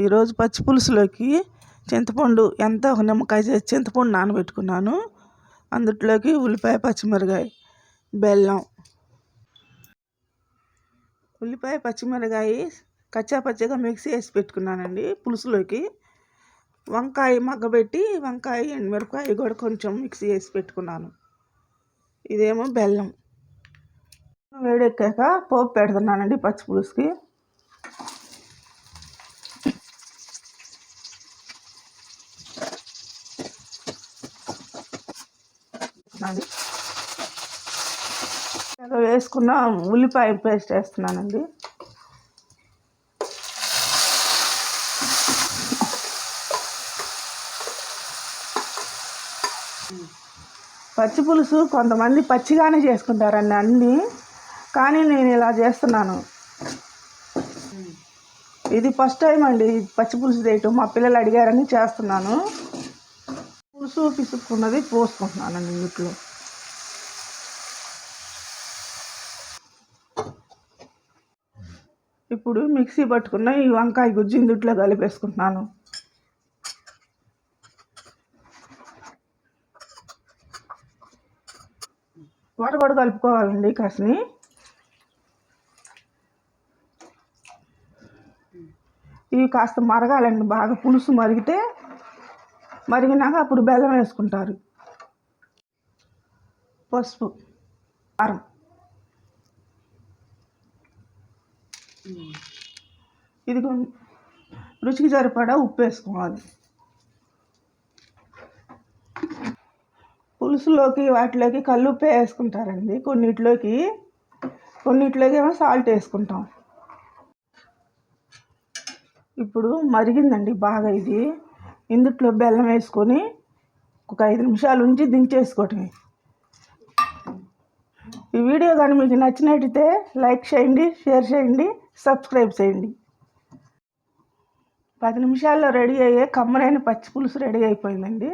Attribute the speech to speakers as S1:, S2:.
S1: ఈరోజు పచ్చి పులుసులోకి చింతపండు ఒక నిమ్మకాయ చింతపండు నానబెట్టుకున్నాను. అందులోకి ఉల్లిపాయ, పచ్చిమిరపకాయ, బెల్లం, ఉల్లిపాయ, పచ్చిమిరపకాయ కచ్చాపచ్చిగా మిక్సీ వేసి పెట్టుకున్నానండి. పులుసులోకి వంకాయ మగ్గబెట్టి వంకాయ, ఎండుమిరపకాయ కూడా కొంచెం మిక్సీ వేసి పెట్టుకున్నాను. ఇదేమో బెల్లం. వేడెక్కాక పోపు పెడుతున్నానండి పచ్చి పులుసుకి. వేసుకున్న ఉల్లిపాయ పేస్ట్ వేస్తున్నానండి. పచ్చి పులుసు కొంతమంది పచ్చిగానే చేసుకుంటారండి అన్నీ, కానీ నేను ఇలా చేస్తున్నాను. ఇది ఫస్ట్ టైం అండి పచ్చి పులుసు చేయటం. మా పిల్లలు అడిగారని చేస్తున్నాను. పులుసు పిసుక్కున్నది పోసుకుంటున్నానండి ఇంట్లో. ఇప్పుడు మిక్సీ పట్టుకున్న ఈ వంకాయ గుజ్జు ఇందుట్లో కలిపేసుకుంటున్నాను. వాటర్ కూడా కలుపుకోవాలండి కాసిని. ఇవి కాస్త మరగాలండి బాగా. పులుసు మరిగినాక అప్పుడు బెల్లం వేసుకుంటారు. పసుపు, కారం, ఇది రుచికి సరిపడా ఉప్పు వేసుకోవాలి. పులుసులోకి వాటిలోకి కల్లుప్పే వేసుకుంటారండి. కొన్నిట్లోకి ఏమో సాల్ట్ వేసుకుంటాం. ఇప్పుడు మరిగిందండి బాగా. ఇందుట్లో బెల్లం వేసుకొని ఒక 5 నిమిషాలు ఉంచి దించేసుకోవటమే. ఈ వీడియో కానీ మీకు నచ్చినట్టయితే లైక్ చేయండి, షేర్ చేయండి, సబ్స్క్రైబ్ చేయండి. 10 నిమిషాల్లో రెడీ అయ్యే కమ్మరైన పచ్చి పులుసు రెడీ అయిపోయిందండి.